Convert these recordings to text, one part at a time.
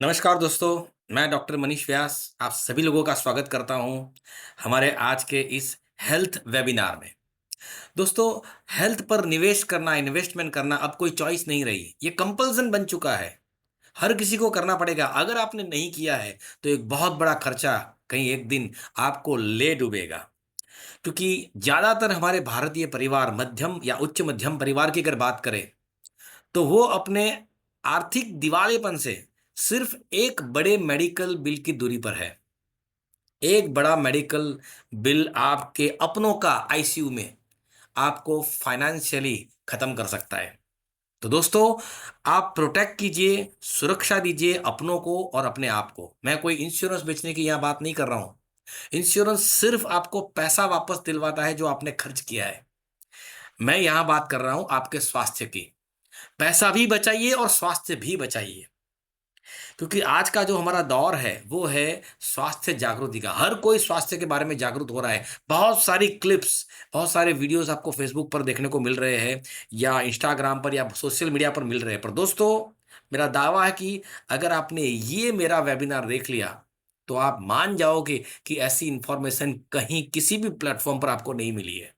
नमस्कार दोस्तों, मैं डॉक्टर मनीष व्यास आप सभी लोगों का स्वागत करता हूं हमारे आज के इस हेल्थ वेबिनार में। दोस्तों, हेल्थ पर निवेश करना, इन्वेस्टमेंट करना अब कोई चॉइस नहीं रही, ये कंपल्सन बन चुका है। हर किसी को करना पड़ेगा। अगर आपने नहीं किया है तो एक बहुत बड़ा खर्चा कहीं एक दिन आपको ले डूबेगा। क्योंकि ज्यादातर हमारे भारतीय परिवार मध्यम या उच्च मध्यम परिवार की अगर बात करें तो वो अपने आर्थिक दिवालेपन से सिर्फ एक बड़े मेडिकल बिल की दूरी पर है। एक बड़ा मेडिकल बिल आपके अपनों का आईसीयू में आपको फाइनेंशियली खत्म कर सकता है। तो दोस्तों, आप प्रोटेक्ट कीजिए, सुरक्षा दीजिए अपनों को और अपने आप को। मैं कोई इंश्योरेंस बेचने की यहां बात नहीं कर रहा हूं। इंश्योरेंस सिर्फ आपको पैसा वापस दिलवाता है जो आपने खर्च किया है। मैं यहां बात कर रहा हूं आपके स्वास्थ्य की। पैसा भी बचाइए और स्वास्थ्य भी बचाइए। क्योंकि आज का जो हमारा दौर है वो है स्वास्थ्य जागृति का। हर कोई स्वास्थ्य के बारे में जागरूक हो रहा है। बहुत सारी क्लिप्स, बहुत सारे वीडियोस आपको फेसबुक पर देखने को मिल रहे हैं या इंस्टाग्राम पर या सोशल मीडिया पर मिल रहे हैं। पर दोस्तों, मेरा दावा है कि अगर आपने ये मेरा वेबिनार देख लिया तो आप मान जाओगे कि ऐसी इंफॉर्मेशन कहीं किसी भी प्लेटफॉर्म पर आपको नहीं मिली है।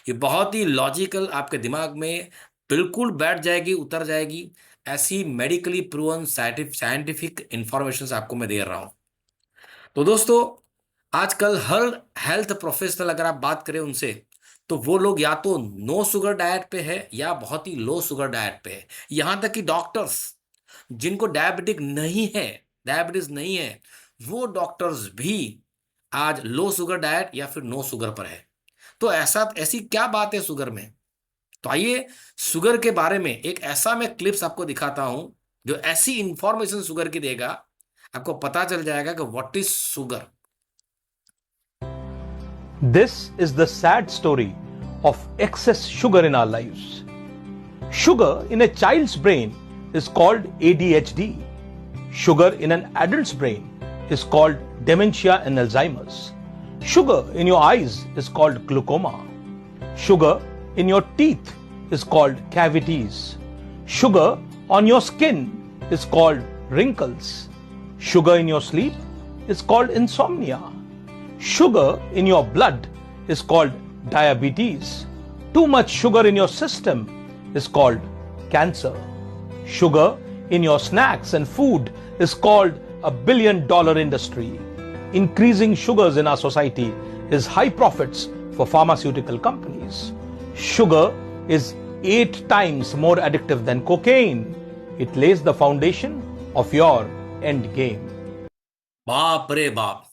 ये बहुत ही लॉजिकल आपके दिमाग में बिल्कुल बैठ जाएगी, उतर जाएगी। ऐसी मेडिकली प्रूवन साइंटिफिक इंफॉर्मेशन आपको मैं दे रहा हूं। तो दोस्तों, आजकल हर हेल्थ प्रोफेशनल अगर आप बात करें उनसे तो वो लोग या तो नो शुगर डाइट पे है या बहुत ही लो शुगर डाइट पे है। यहां तक कि डॉक्टर्स जिनको डायबिटीज नहीं है वो डॉक्टर्स भी आज लो शुगर डाइट या फिर नो शुगर पर है। तो ऐसी क्या बात है शुगर में? तो आइए शुगर के बारे में एक ऐसा मैं क्लिप्स आपको दिखाता हूं जो ऐसी इंफॉर्मेशन शुगर की देगा, आपको पता चल जाएगा कि what is sugar. This is the sad story of excess sugar in our lives. Sugar in a child's brain is called ADHD. Sugar in an adult's brain is called dementia and Alzheimer's. Sugar in your eyes is called glaucoma. Sugar in your teeth is called cavities. Sugar on your skin is called wrinkles. Sugar in your sleep is called insomnia. Sugar in your blood is called diabetes. Too much sugar in your system is called cancer. Sugar in your snacks and food is called $1 billion industry. Increasing sugars in our society is high profits for pharmaceutical companies. Sugar is 8 times more addictive than cocaine. It lays the foundation of your end game. बाप रे बाप,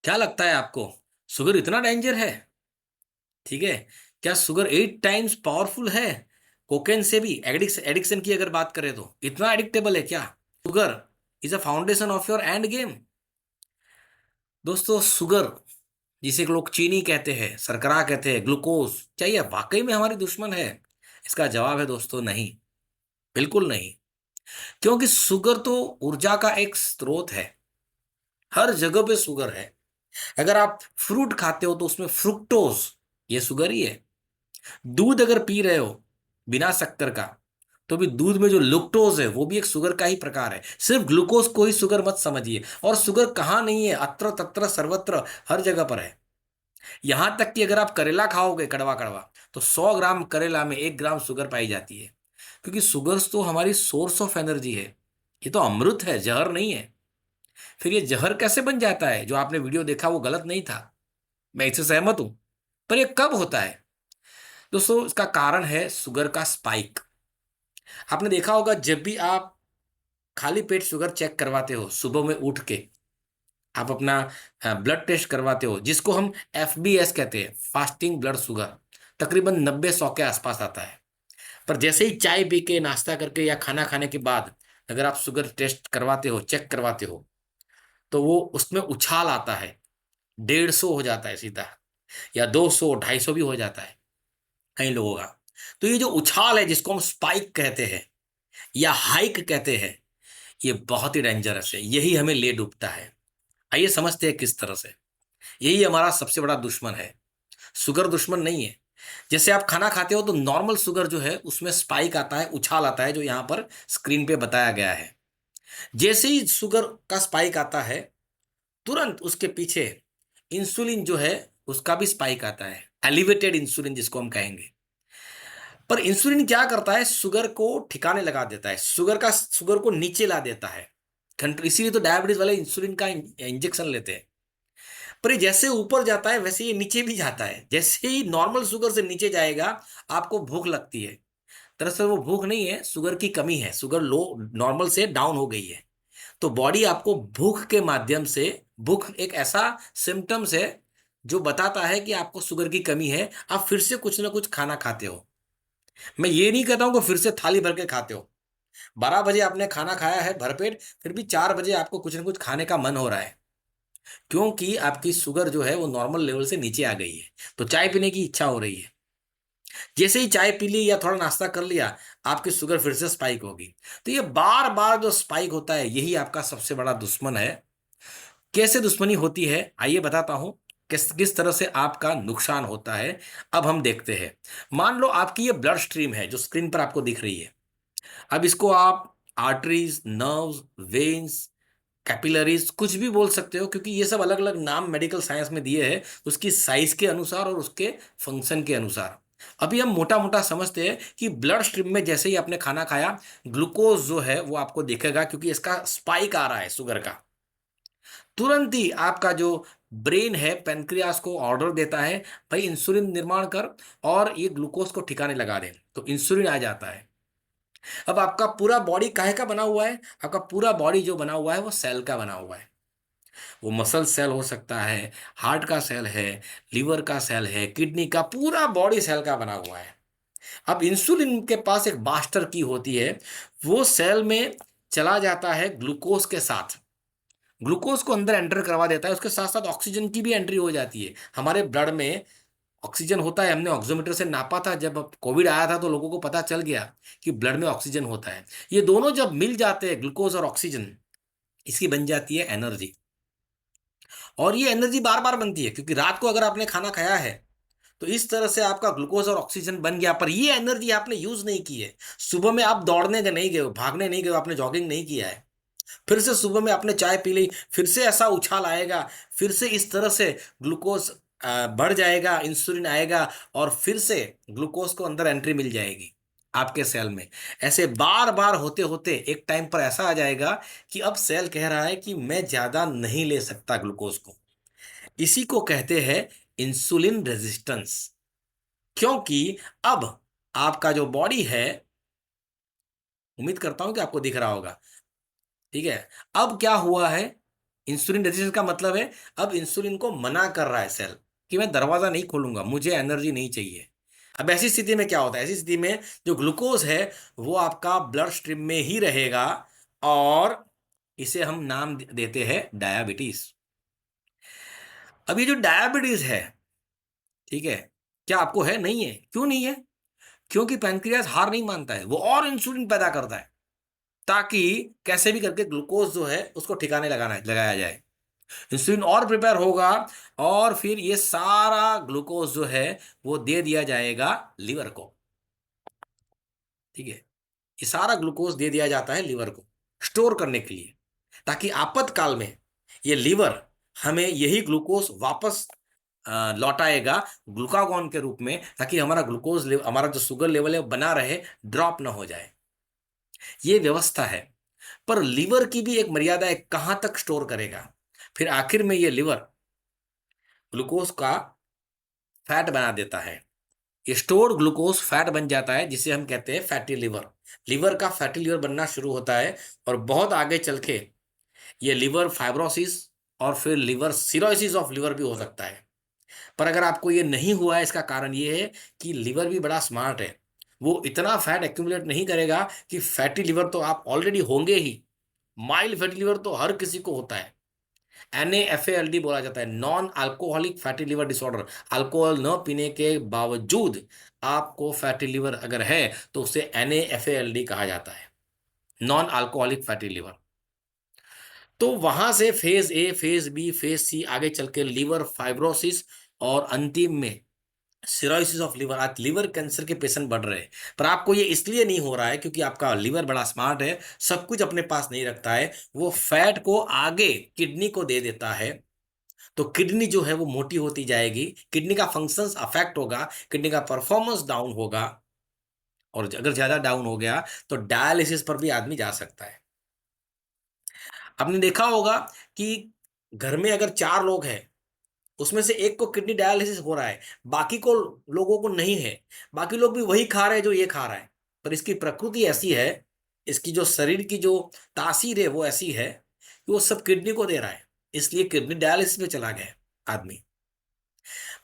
क्या लगता है आपको sugar इतना danger है? ठीक है, क्या शुगर 8 टाइम्स पावरफुल है कोकेन से भी? एडिक्शन की अगर बात करें तो इतना एडिक्टेबल है क्या sugar? Is a foundation of your end game. दोस्तों, शुगर जिसे लोग चीनी कहते हैं, शर्करा कहते हैं, ग्लूकोज, क्या ये वाकई में हमारी दुश्मन है? इसका जवाब है दोस्तों, नहीं, बिल्कुल नहीं। क्योंकि शुगर तो ऊर्जा का एक स्रोत है। हर जगह पे शुगर है। अगर आप फ्रूट खाते हो तो उसमें फ्रुक्टोज, ये शुगर ही है। दूध अगर पी रहे हो बिना शक्कर का तो भी दूध में जो लुक्टोज है वो भी एक शुगर का ही प्रकार है। सिर्फ ग्लूकोज को ही शुगर मत समझिए। और शुगर कहाँ नहीं है? अत्र तत्र सर्वत्र, हर जगह पर है। यहां तक कि अगर आप करेला खाओगे कड़वा कड़वा तो 100 ग्राम करेला में 1 ग्राम शुगर पाई जाती है। क्योंकि शुगर्स तो हमारी सोर्स ऑफ एनर्जी है। ये तो अमृत है, जहर नहीं है। फिर ये जहर कैसे बन जाता है? जो आपने वीडियो देखा वो गलत नहीं था, मैं इससे सहमत हूं। पर ये कब होता है? दोस्तों, इसका कारण है शुगर का स्पाइक। आपने देखा होगा जब भी आप खाली पेट शुगर चेक करवाते हो, सुबह में उठ के आप अपना ब्लड टेस्ट करवाते हो जिसको हम एफबीएस कहते हैं, फास्टिंग ब्लड शुगर, तकरीबन 90-100 के आसपास आता है। पर जैसे ही चाय पी के, नाश्ता करके या खाना खाने के बाद अगर आप शुगर टेस्ट करवाते हो, चेक करवाते हो, तो वो उसमें उछाल आता है। 150 हो जाता है सीधा, या 200-250 भी हो जाता है कई लोगों का। तो ये जो उछाल है जिसको हम स्पाइक कहते हैं या हाइक कहते हैं, ये बहुत ही डेंजरस है। यही हमें ले डूबता है। आइए समझते हैं किस तरह से। यही हमारा सबसे बड़ा दुश्मन है। शुगर दुश्मन नहीं है। जैसे आप खाना खाते हो तो नॉर्मल शुगर जो है उसमें स्पाइक आता है, उछाल आता है, जो यहाँ पर स्क्रीन पे बताया गया है। जैसे ही शुगर का स्पाइक आता है, तुरंत उसके पीछे इंसुलिन जो है उसका भी स्पाइक आता है, एलिवेटेड इंसुलिन जिसको हम कहेंगे। पर इंसुलिन क्या करता है, शुगर को ठिकाने लगा देता है, शुगर को नीचे ला देता है। इसीलिए तो डायबिटीज वाले इंसुलिन का इंजेक्शन लेते हैं। पर ये जैसे ऊपर जाता है वैसे ये नीचे भी जाता है। जैसे ही नॉर्मल शुगर से नीचे जाएगा, आपको भूख लगती है। दरअसल वो भूख नहीं है, शुगर की कमी है, शुगर लो नॉर्मल से डाउन हो गई है। तो बॉडी आपको भूख के माध्यम से, भूख एक ऐसा सिम्टम्स है जो बताता है कि आपको शुगर की कमी है, आप फिर से कुछ ना कुछ खाना खाते हो। मैं ये नहीं कहता हूं कि फिर से थाली भर के खाते हो। 12 बजे आपने खाना खाया है भरपेट, फिर भी 4 बजे आपको कुछ ना कुछ खाने का मन हो रहा है, क्योंकि आपकी शुगर जो है वो नॉर्मल लेवल से नीचे आ गई है, तो चाय पीने की इच्छा हो रही है। जैसे ही चाय पी ली या थोड़ा नाश्ता कर लिया, आपकी शुगर फिर से स्पाइक होगी। तो ये बार बार जो स्पाइक होता है, यही आपका सबसे बड़ा दुश्मन है। कैसे दुश्मनी होती है, आइए बताता हूं। किस किस तरह से आपका नुकसान होता है, अब हम देखते हैं। मान लो आपकी ये ब्लड स्ट्रीम है जो स्क्रीन पर आपको दिख रही है। अब इसको आप आर्टरीज, नर्व्स, वेन्स, कैपिलरीज कुछ भी बोल सकते हो, क्योंकि ये सब अलग अलग नाम मेडिकल साइंस में दिए हैं उसकी साइज के अनुसार और उसके फंक्शन के अनुसार। अभी हम मोटा मोटा समझते हैं कि ब्लड स्ट्रीम में जैसे ही आपने खाना खाया, ग्लूकोज जो है वो आपको दिखेगा, क्योंकि इसका स्पाइक आ रहा है शुगर का। तुरंत ही आपका जो ब्रेन है पेनक्रियास को ऑर्डर देता है, भाई इंसुलिन निर्माण कर और ये ग्लूकोज को ठिकाने लगा दे, तो इंसुलिन आ जाता है। अब आपका पूरा बॉडी काहे का बना हुआ है, आपका पूरा बॉडी जो बना हुआ है वो सेल का बना हुआ है। वो मसल सेल हो सकता है, हार्ट का सेल है, लिवर का सेल है, किडनी का, पूरा बॉडी सेल का बना हुआ है। अब इंसुलिन के पास एक मास्टर की होती है, वो सेल में चला जाता है ग्लूकोज के साथ, ग्लूकोज को अंदर एंटर करवा देता है, उसके साथ साथ ऑक्सीजन की भी एंट्री हो जाती है। हमारे ब्लड में ऑक्सीजन होता है, हमने ऑक्सीमीटर से नापा था, जब कोविड आया था तो लोगों को पता चल गया कि ब्लड में ऑक्सीजन होता है। ये दोनों जब मिल जाते हैं, ग्लूकोज और ऑक्सीजन, इसकी बन जाती है एनर्जी। और ये एनर्जी बार बार बनती है, क्योंकि रात को अगर आपने खाना खाया है तो इस तरह से आपका ग्लूकोज और ऑक्सीजन बन गया, पर ये एनर्जी आपने यूज नहीं की है। सुबह में आप दौड़ने के नहीं गए हो, भागने नहीं गए हो, आपने जॉगिंग नहीं किया है, फिर से सुबह में आपने चाय पी ली, फिर से ऐसा उछाल आएगा, फिर से इस तरह से ग्लूकोज बढ़ जाएगा, इंसुलिन आएगा, और फिर से ग्लूकोज को अंदर एंट्री मिल जाएगी आपके सेल में। ऐसे बार बार होते होते एक टाइम पर ऐसा आ जाएगा कि अब सेल कह रहा है कि मैं ज्यादा नहीं ले सकता ग्लूकोज को। इसी को कहते हैं इंसुलिन रेजिस्टेंस। क्योंकि अब आपका जो बॉडी है, उम्मीद करता हूं कि आपको दिख रहा होगा, ठीक है। अब क्या हुआ है, इंसुलिन रेजिस्टेंस का मतलब है अब इंसुलिन को मना कर रहा है सेल कि मैं दरवाजा नहीं खोलूंगा, मुझे एनर्जी नहीं चाहिए। अब ऐसी स्थिति में क्या होता है, ऐसी स्थिति में जो ग्लूकोज है वो आपका ब्लड स्ट्रीम में ही रहेगा, और इसे हम नाम देते हैं डायबिटीज। अब ये जो डायबिटीज है, ठीक है, क्या आपको है? नहीं है। क्यों नहीं है? क्योंकि पैनक्रियास हार नहीं मानता है, वो और इंसुलिन पैदा करता है, ताकि कैसे भी करके ग्लूकोज जो है उसको ठिकाने लगाया जाए। इंसुलिन और प्रिपेयर होगा, और फिर ये सारा ग्लूकोज जो है वो दे दिया जाएगा लिवर को, ठीक है। ये सारा ग्लूकोज दे दिया जाता है लिवर को स्टोर करने के लिए, ताकि आपातकाल में ये लिवर हमें यही ग्लूकोज वापस लौटाएगा ग्लूकागॉन के रूप में, ताकि हमारा ग्लूकोज लेवल, हमारा जो शुगर लेवल है वो बना रहे, ड्रॉप ना हो जाए। ये व्यवस्था है। पर लीवर की भी एक मर्यादा है, कहां तक स्टोर करेगा। फिर आखिर में ये लीवर ग्लूकोज का फैट बना देता है। ये स्टोर्ड ग्लूकोज फैट बन जाता है, जिसे हम कहते हैं फैटी लिवर। लिवर का फैटी लिवर बनना शुरू होता है, और बहुत आगे चल के ये लिवर फाइब्रोसिस और फिर लिवर सिरोसिस ऑफ लिवर भी हो सकता है। पर अगर आपको ये नहीं हुआ है, इसका कारण ये है कि लिवर भी बड़ा स्मार्ट है, वो इतना फैट एक्यूमुलेट नहीं करेगा। कि फैटी लिवर तो आप ऑलरेडी होंगे ही, माइल्ड फैटी लिवर तो हर किसी को होता है। NAFLD बोला जाता है, non alcoholic fatty liver disorder. Alcohol न पीने के बावजूद आपको फैटी लिवर अगर है तो उसे NAFLD कहा जाता है, नॉन अल्कोहलिक फैटी लिवर। तो वहां से phase A, phase B, phase C, आगे चल के लीवर फाइब्रोसिस, और अंतिम में सिरोसिस ऑफ लिवर, आज लिवर कैंसर के पेशेंट बढ़ रहे हैं। पर आपको ये इसलिए नहीं हो रहा है क्योंकि आपका लिवर बड़ा स्मार्ट है, सब कुछ अपने पास नहीं रखता है, वो फैट को आगे किडनी को दे देता है। तो किडनी जो है वो मोटी होती जाएगी, किडनी का फंक्शंस अफेक्ट होगा, किडनी का परफॉर्मेंस डाउन होगा, और अगर ज्यादा डाउन हो गया तो डायलिसिस पर भी आदमी जा सकता है। आपने देखा होगा कि घर में अगर 4 लोग हैं, उसमें से एक को किडनी डायलिसिस हो रहा है, बाकी को लोगों को नहीं है, बाकी लोग भी वही खा रहे हैं जो ये खा रहा है। पर इसकी प्रकृति ऐसी है, इसकी जो शरीर की जो तासीर है वो ऐसी है कि वो सब किडनी को दे रहा है, इसलिए किडनी डायलिसिस में चला गया आदमी।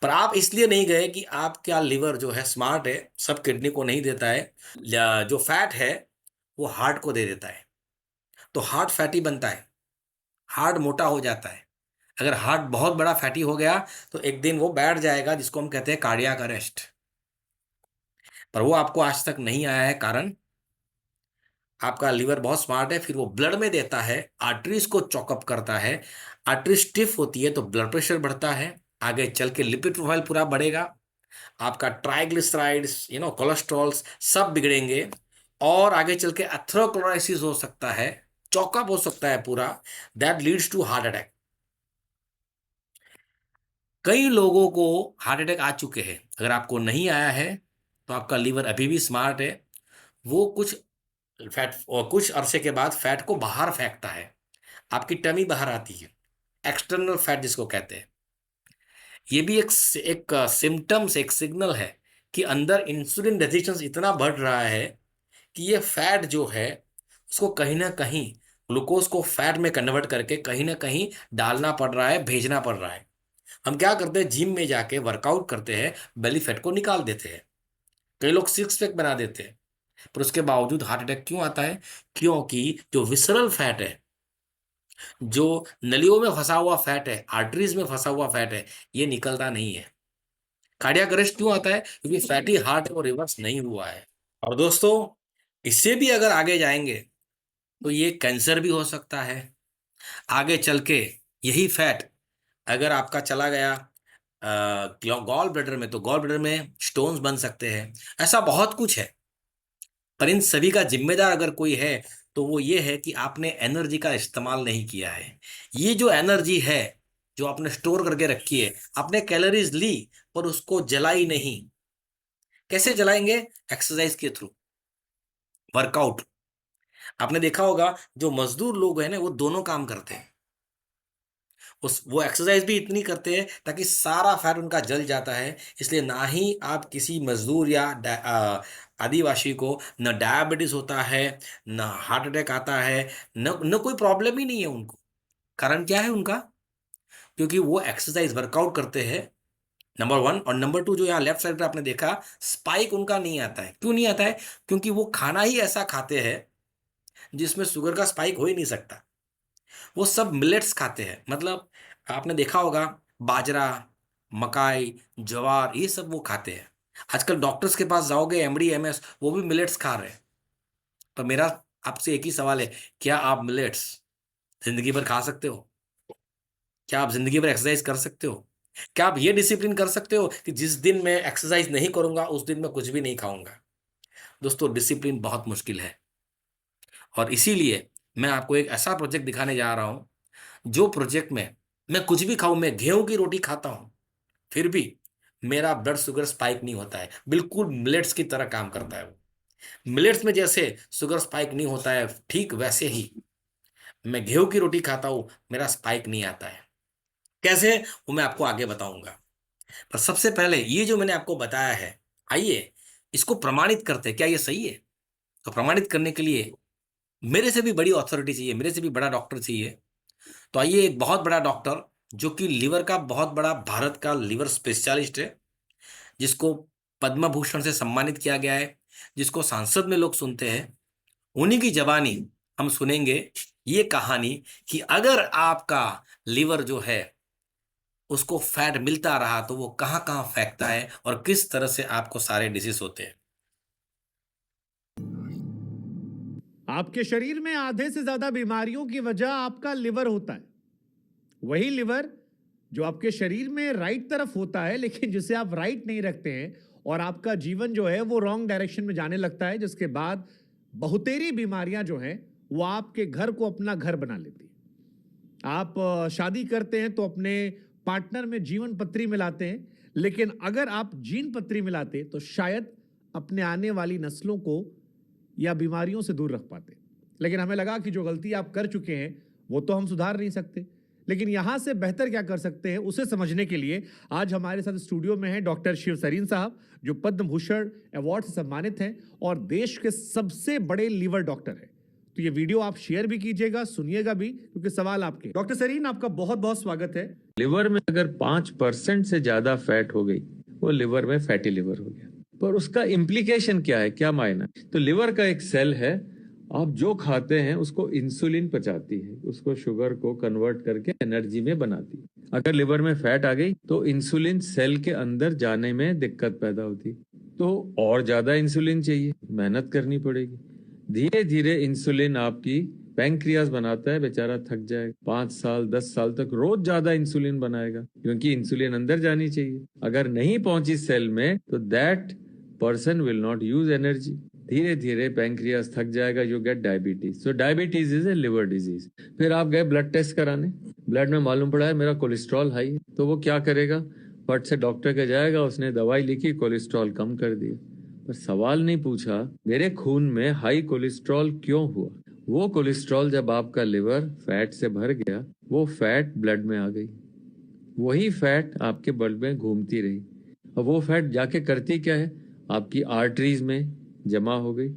पर आप इसलिए नहीं गए कि आपका लिवर जो है स्मार्ट है, सब किडनी को नहीं देता है, जो फैट है वो हार्ट को दे देता है, तो हार्ट फैटी बनता है, हार्ट मोटा हो जाता है। अगर हार्ट बहुत बड़ा फैटी हो गया तो एक दिन वो बैठ जाएगा, जिसको हम कहते हैं कार्डियक अरेस्ट। पर वो आपको आज तक नहीं आया है, कारण आपका लिवर बहुत स्मार्ट है, फिर वो ब्लड में देता है, आर्टरीज को चॉकअप करता है, आर्टरी स्टिफ होती है तो ब्लड प्रेशर बढ़ता है, आगे चल के लिपिड प्रोफाइल पूरा बढ़ेगा, आपका ट्राइग्लिसराइड्स कोलेस्ट्रॉल्स सब बिगड़ेंगे, और आगे चल के एथेरोस्क्लेरोसिस हो सकता है, चॉकअप हो सकता है पूरा, that leads to heart attack. कई लोगों को हार्ट अटैक आ चुके हैं। अगर आपको नहीं आया है तो आपका लीवर अभी भी स्मार्ट है, वो कुछ फैट और कुछ अरसे के बाद फैट को बाहर फेंकता है, आपकी टमी बाहर आती है, एक्सटर्नल फैट जिसको कहते हैं। ये भी एक सिम्टम्स, एक सिग्नल है कि अंदर इंसुलिन रेजिस्टेंस इतना बढ़ रहा है कि ये फैट जो है उसको कहीं ना कहीं ग्लूकोज को फैट में कन्वर्ट करके कहीं ना कहीं डालना पड़ रहा है, भेजना पड़ रहा है। हम क्या करते हैं, जिम में जाके वर्कआउट करते हैं, बेली फैट को निकाल देते हैं, कई लोग सिक्स पैक बना देते हैं, पर उसके बावजूद हार्ट अटैक क्यों आता है? क्योंकि जो विसरल फैट है, जो नलियों में फंसा हुआ फैट है, आर्टरीज में फंसा हुआ फैट है, ये निकलता नहीं है। कार्डियक अरेस्ट क्यों आता है? क्योंकि फैटी हार्ट को रिवर्स नहीं हुआ है। और दोस्तों, इससे भी अगर आगे जाएंगे तो ये कैंसर भी हो सकता है आगे चल के। यही फैट अगर आपका चला गया गॉल ब्लैडर में, तो गॉल ब्लैडर में स्टोन्स बन सकते हैं, ऐसा बहुत कुछ है। पर इन सभी का जिम्मेदार अगर कोई है तो वो ये है कि आपने एनर्जी का इस्तेमाल नहीं किया है। ये जो एनर्जी है, जो आपने स्टोर करके रखी है, आपने कैलोरीज ली पर उसको जलाई नहीं। कैसे जलाएंगे? एक्सरसाइज के थ्रू, वर्कआउट। आपने देखा होगा जो मजदूर लोग हैं ना, वो दोनों काम करते हैं, उस वो एक्सरसाइज भी इतनी करते हैं ताकि सारा फैट उनका जल जाता है। इसलिए ना ही आप किसी मजदूर या आदिवासी को न डायबिटीज होता है, न हार्ट अटैक आता है, न न कोई प्रॉब्लम ही नहीं है उनको। कारण क्या है उनका? क्योंकि वो एक्सरसाइज वर्कआउट करते हैं, नंबर 1। और नंबर 2, जो यहाँ लेफ्ट साइड पे आपने देखा, स्पाइक उनका नहीं आता है। क्यों नहीं आता है? क्योंकि वो खाना ही ऐसा खाते हैं जिसमें शुगर का स्पाइक हो ही नहीं सकता। वो सब मिलेट्स खाते हैं, मतलब आपने देखा होगा बाजरा, मकाई, ज्वार, ये सब वो खाते हैं। आजकल डॉक्टर्स के पास जाओगे, एमडी एमएस, वो भी मिलेट्स खा रहे हैं। पर मेरा आपसे एक ही सवाल है, क्या आप मिलेट्स जिंदगी भर खा सकते हो? क्या आप जिंदगी भर एक्सरसाइज कर सकते हो? क्या आप ये डिसिप्लिन कर सकते हो कि जिस दिन मैं एक्सरसाइज नहीं करूंगा उस दिन मैं कुछ भी नहीं खाऊंगा? दोस्तों, डिसिप्लिन बहुत मुश्किल है, और इसीलिए मैं आपको एक ऐसा प्रोजेक्ट दिखाने जा रहा हूं, जो प्रोजेक्ट में मैं कुछ भी खाऊं, मैं गेहूं की रोटी खाता हूं, फिर भी मेरा ब्लड शुगर स्पाइक नहीं होता है। बिल्कुल मिलेट्स की तरह काम करता है वो। मिलेट्स में जैसे शुगर स्पाइक नहीं होता है, ठीक वैसे ही मैं गेहूं की रोटी खाता हूं, मेरा स्पाइक नहीं आता है। कैसे, वो मैं आपको आगे बताऊंगा। पर सबसे पहले ये जो मैंने आपको बताया है, आइए इसको प्रमाणित करते हैं, क्या ये सही है? तो प्रमाणित करने के लिए मेरे से भी बड़ी अथॉरिटी चाहिए, मेरे से भी बड़ा डॉक्टर चाहिए। तो आइए, एक बहुत बड़ा डॉक्टर, जो कि लिवर का बहुत बड़ा, भारत का लिवर स्पेशलिस्ट है, जिसको पद्म भूषण से सम्मानित किया गया है, जिसको सांसद में लोग सुनते हैं, उन्हीं की जबानी हम सुनेंगे ये कहानी कि अगर आपका लिवर जो है उसको फैट मिलता रहा तो वो कहाँ कहाँ फेंकता है और किस तरह से आपको सारे डिसीज होते हैं। आपके शरीर में आधे से ज्यादा बीमारियों की वजह आपका लिवर होता है। वही लिवर जो आपके शरीर में राइट तरफ होता है, लेकिन जिसे आप राइट नहीं रखते हैं और आपका जीवन जो है वो रॉन्ग डायरेक्शन में जाने लगता है, जिसके बाद बहुतेरी बीमारियां जो हैं वो आपके घर को अपना घर बना लेती है। आप शादी करते हैं तो अपने पार्टनर में जीवन पत्री मिलाते हैं, लेकिन अगर आप जीन पत्री मिलाते तो शायद अपने आने वाली नस्लों को या बीमारियों से दूर रख पाते। लेकिन हमें लगा कि जो गलती आप कर चुके हैं वो तो हम सुधार नहीं सकते, लेकिन यहां से बेहतर क्या कर सकते हैं उसे समझने के लिए आज हमारे साथ स्टूडियो में हैं डॉक्टर शिव सरीन साहब, जो पद्म भूषण अवार्ड से सम्मानित हैं और देश के सबसे बड़े लीवर डॉक्टर हैं। तो ये वीडियो आप शेयर भी कीजिएगा, सुनिएगा भी, क्योंकि सवाल आपके। डॉक्टर सरीन, आपका बहुत बहुत स्वागत है। लिवर में अगर 5% से ज्यादा फैट हो गई, वो लिवर में फैटी लिवर हो गया। पर उसका इम्प्लीकेशन क्या है, क्या मायना? तो लिवर का एक सेल है, आप जो खाते हैं उसको इंसुलिन पचाती है, उसको शुगर को कन्वर्ट करके एनर्जी में बनाती है। अगर लिवर में फैट आ गई तो इंसुलिन सेल के अंदर जाने में दिक्कत पैदा होती, तो और ज्यादा इंसुलिन चाहिए, मेहनत करनी पड़ेगी। धीरे धीरे इंसुलिन आपकी पैंक्रियास बनाता है, बेचारा थक जाएगा। 5 साल 10 साल तक रोज ज्यादा इंसुलिन बनाएगा, क्योंकि इंसुलिन अंदर जानी चाहिए। अगर नहीं पहुंची सेल में तो that person will not use energy. धीरे धीरे पैंक्रियास थक जाएगा, you get diabetes. So diabetes is a liver disease. फिर आप गए ब्लड टेस्ट कराने, ब्लड में मालूम पड़ा है मेरा कोलेस्ट्रॉल हाई है, तो वो क्या करेगा? फट से डॉक्टर के जाएगा, उसने दवाई लिखी, कोलेस्ट्रॉल कम कर दिया। पर सवाल नहीं पूछा मेरे खून में हाई कोलेस्ट्रॉल क्यों हुआ। वो कोलेस्ट्रॉल जब आपका लिवर फैट से भर गया, वो फैट ब्लड में आ गई, वही फैट आपके ब्लड में घूमती रही, और वो फैट जाके करती क्या है, आपकी आर्टरीज में जमा हो गई,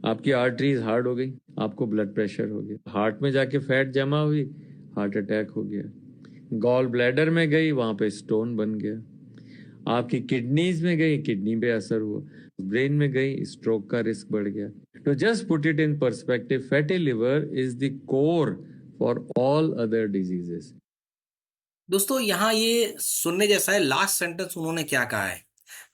आपकी आर्टरीज हार्ड हो गई, आपको ब्लड प्रेशर हो गया, हार्ट में जाके फैट जमा हुई, हार्ट अटैक हो गया, गॉल ब्लैडर में गई, वहां पे स्टोन बन गया, आपकी किडनीज में गई, किडनी पे असर हुआ, ब्रेन में गई, स्ट्रोक का रिस्क बढ़ गया। तो just put it in perspective, fatty liver is the core for all other diseases. दोस्तों यहाँ ये सुनने जैसा है, लास्ट सेंटेंस उन्होंने क्या कहा है,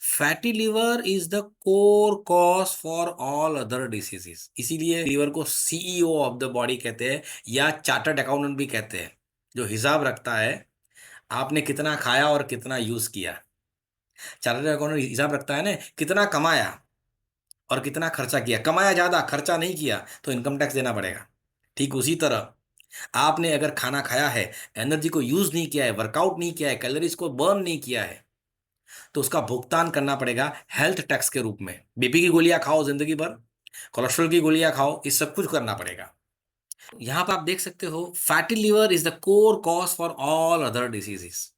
fatty liver is the core cause for all other diseases. इसीलिए लीवर को सीईओ ऑफ द बॉडी कहते हैं, या चार्टर्ड अकाउंटेंट भी कहते हैं, जो हिसाब रखता है आपने कितना खाया और कितना यूज किया। चार्टर्ड अकाउंटेंट हिसाब रखता है ना, कितना कमाया और कितना खर्चा किया। कमाया ज्यादा, खर्चा नहीं किया, तो इनकम टैक्स देना पड़ेगा। ठीक उसी तरह आपने अगर खाना खाया है, एनर्जी को यूज नहीं किया है, वर्कआउट नहीं किया है, कैलोरीज को बर्न नहीं किया है, तो उसका भुगतान करना पड़ेगा हेल्थ टैक्स के रूप में। बीपी की गोलियां खाओ जिंदगी भर, कोलेस्ट्रॉल की गोलियां खाओ, ये सब कुछ करना पड़ेगा। यहां पर आप देख सकते हो, fatty liver is the core cause for all other diseases.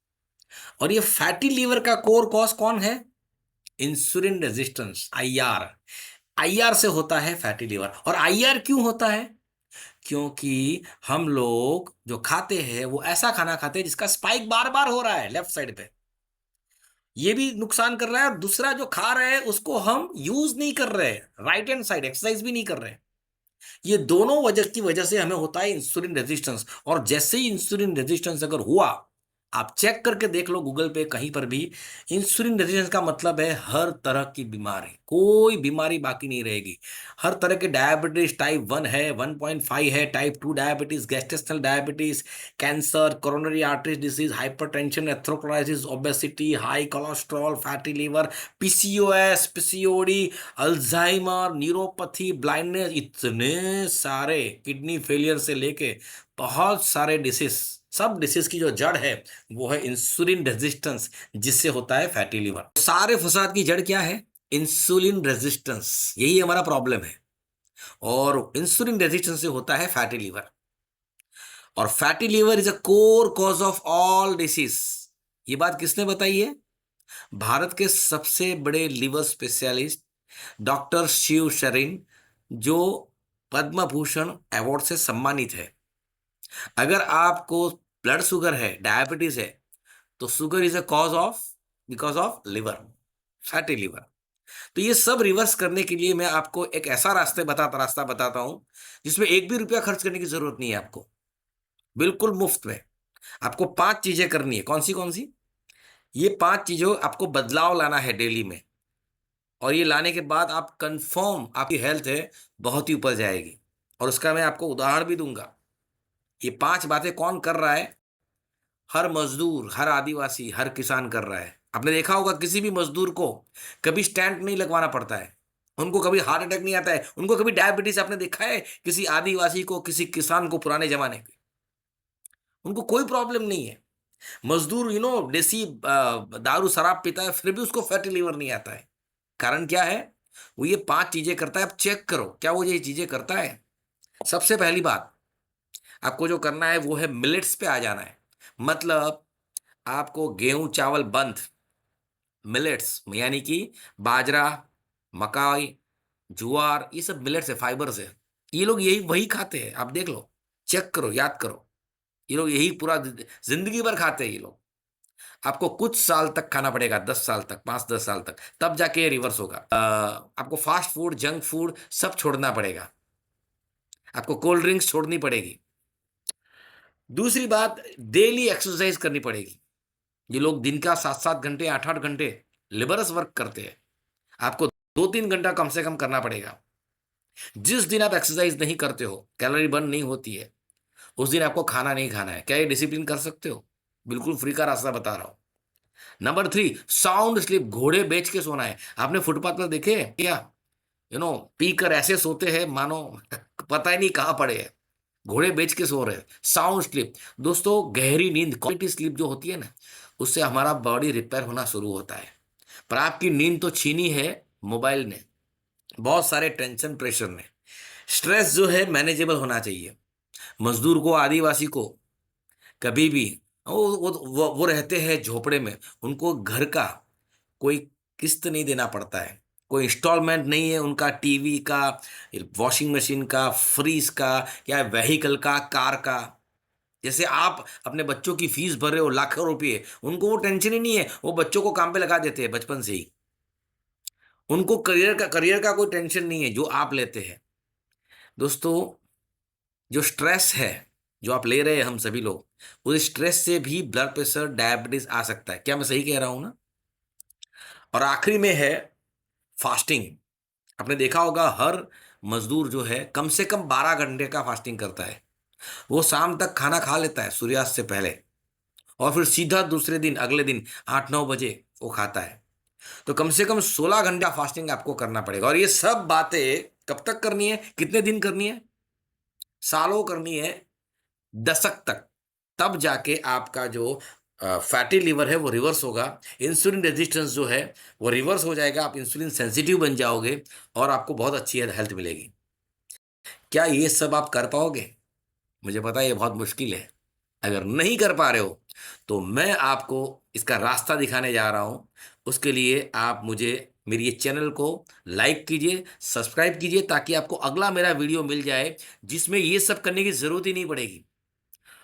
और ये फैटी लिवर का कोर कॉज कौन है? Insulin resistance, IR. आईआर से होता है फैटी लिवर। और आईआर क्यों होता है? क्योंकि हम लोग जो खाते हैं वो ऐसा खाना खाते हैं जिसका स्पाइक बार बार हो रहा है लेफ्ट साइड पे, ये भी नुकसान कर रहा है। और दूसरा जो खा रहे हैं उसको हम यूज नहीं कर रहे, राइट हैंड साइड एक्सरसाइज भी नहीं कर रहे। ये दोनों वजह की वजह से हमें होता है इंसुलिन रेजिस्टेंस। और जैसे ही इंसुलिन रेजिस्टेंस अगर हुआ, आप चेक करके देख लो गूगल पे कहीं पर भी, इंसुलिन रेजिस्टेंस का मतलब है हर तरह की बीमारी, कोई बीमारी बाकी नहीं रहेगी। हर तरह के डायबिटीज, टाइप 1 है, 1.5 है, type 2 diabetes, gestational diabetes, cancer, coronary artery disease, hypertension, atherosclerosis, obesity, high cholesterol, fatty liver, PCOS, PCOD, Alzheimer, neuropathy, blindness, इतने सारे, किडनी फेलियर से लेके बहुत सारे डिसीज। सब डिसीज की जो जड़ है वो है इंसुलिन रेजिस्टेंस, जिससे होता है फैटी लिवर। सारे फसाद की जड़ क्या है? इंसुलिन रेजिस्टेंस, यही हमारा प्रॉब्लम है। और इंसुलिन रेजिस्टेंस से होता है फैटी लिवर। और fatty liver is a core cause of all disease. ये बात किसने बताई है? भारत के सबसे बड़े liver specialist doctor Shiv Shareen, जो पद्म भूषण अवार्ड से सम्मानित है। अगर आपको ब्लड शुगर है, डायबिटीज है, तो sugar is a cause of, because of liver, fatty liver. तो ये सब रिवर्स करने के लिए मैं आपको एक ऐसा रास्ता बताता हूं जिसमें एक भी रुपया खर्च करने की जरूरत नहीं है आपको, बिल्कुल मुफ्त में। आपको 5 चीजें करनी है। कौन सी? ये 5 चीजों आपको बदलाव लाना है डेली में। और ये लाने के बाद आप कंफर्म, आपकी हेल्थ है बहुत ही ऊपर जाएगी। और उसका मैं आपको उदाहरण भी दूंगा। ये 5 बातें कौन कर रहा है? हर मजदूर, हर आदिवासी, हर किसान कर रहा है। आपने देखा होगा किसी भी मजदूर को कभी स्टैंड नहीं लगवाना पड़ता है, उनको कभी हार्ट अटैक नहीं आता है, उनको कभी डायबिटीज आपने देखा है किसी आदिवासी को, किसी किसान को पुराने जमाने के? उनको कोई प्रॉब्लम नहीं है। मजदूर देसी दारू शराब पीता है फिर भी उसको फैटी लिवर नहीं आता है। कारण क्या है? वो ये 5 चीजें करता है। आप चेक करो क्या वो ये चीजें करता है। सबसे पहली बात आपको जो करना है वो है मिलेट्स पे आ जाना है। मतलब आपको गेहूं चावल बंद, मिलेट्स यानी कि बाजरा, मकाई, ज्वार, ये सब मिलेट्स है, फाइबर्स है। ये लोग यही वही खाते हैं। आप देख लो, चेक करो, याद करो। ये लोग यही पूरा जिंदगी भर खाते हैं ये लोग। आपको कुछ साल तक खाना पड़ेगा, 10 साल तक, 5-10 साल तक, तब जाके ये रिवर्स होगा। आपको फास्ट फूड, जंक फूड सब छोड़ना पड़ेगा। आपको कोल्ड ड्रिंक्स छोड़नी पड़ेगी। दूसरी बात, डेली एक्सरसाइज करनी पड़ेगी। ये लोग दिन का 7-7 घंटे, 8-8 घंटे लेबरस वर्क करते हैं। आपको 2-3 घंटा कम से कम करना पड़ेगा। जिस दिन आप एक्सरसाइज नहीं करते हो, कैलोरी बर्न नहीं होती है, उस दिन आपको खाना नहीं खाना है। क्या ये डिसिप्लिन कर सकते हो? बिल्कुल फ्री का रास्ता बता रहा हूं। Number 3, sound sleep. घोड़े बेच के सोना है। आपने फुटपाथ पर देखे हैं क्या? पी कर ऐसे सोते हैं मानो पता ही नहीं कहां पड़े हैं। घोड़े बेच के सो रहे हैं। Sound sleep. दोस्तों, गहरी नींद, क्वालिटी स्लीप जो होती है ना, उससे हमारा बॉडी रिपेयर होना शुरू होता है। पर आपकी नींद तो छीनी है मोबाइल ने, बहुत सारे टेंशन, प्रेशर ने। स्ट्रेस जो है मैनेजेबल होना चाहिए। मजदूर को, आदिवासी को कभी भी वो रहते हैं झोपड़े में, उनको घर का कोई किस्त नहीं देना पड़ता है, कोई इंस्टॉलमेंट नहीं है उनका, टीवी का, वॉशिंग मशीन का, फ्रीज का, या व्हीकल का, कार का। जैसे आप अपने बच्चों की फीस भर रहे हो लाखों रुपए, उनको वो टेंशन ही नहीं है। वो बच्चों को काम पे लगा देते हैं बचपन से ही। उनको करियर का कोई टेंशन नहीं है जो आप लेते हैं। दोस्तों, जो स्ट्रेस है जो आप ले रहे हैं हम सभी लोग, उस स्ट्रेस से भी ब्लड प्रेशर, डायबिटीज आ सकता है। क्या मैं सही कह रहा हूं ना? और आखिरी में है फास्टिंग। आपने देखा होगा हर मजदूर जो है कम से कम 12 घंटे का फास्टिंग करता है। वो शाम तक खाना खा लेता है सूर्यास्त से पहले, और फिर सीधा दूसरे दिन, अगले दिन 8-9 बजे वो खाता है। तो कम से कम 16 घंटा फास्टिंग आपको करना पड़ेगा। और ये सब बातें कब तक करनी है, कितने दिन करनी है? सालों करनी है, दशक तक। तब जाके आपका जो फैटी लिवर है वो रिवर्स होगा। इंसुलिन रेजिस्टेंस जो है वो रिवर्स हो जाएगा। आप इंसुलिन सेंसिटिव बन जाओगे और आपको बहुत अच्छी हेल्थ मिलेगी। क्या ये सब आप कर पाओगे? मुझे पता है ये बहुत मुश्किल है। अगर नहीं कर पा रहे हो तो मैं आपको इसका रास्ता दिखाने जा रहा हूं। उसके लिए आप मुझे, मेरी ये चैनल को लाइक कीजिए, सब्सक्राइब कीजिए, ताकि आपको अगला मेरा वीडियो मिल जाए जिसमें ये सब करने की जरूरत ही नहीं पड़ेगी।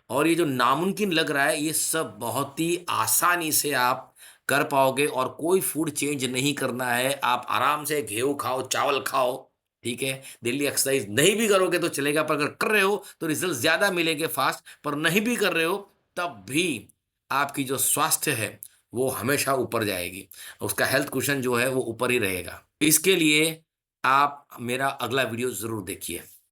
और ये जो नामुमकिन लग रहा है, ये सब बहुत ही आसानी से आप कर पाओगे। और कोई फूड चेंज नहीं करना है। आप आराम से गेहूं खाओ, चावल खाओ, ठीक है। डेली एक्सरसाइज नहीं भी करोगे तो चलेगा, पर अगर कर रहे हो तो रिजल्ट ज्यादा मिलेंगे फास्ट। पर नहीं भी कर रहे हो तब भी आपकी जो स्वास्थ्य है वो हमेशा ऊपर जाएगी। उसका हेल्थ क्वेश्चन जो है वो ऊपर ही रहेगा। इसके लिए आप मेरा अगला वीडियो जरूर देखिए।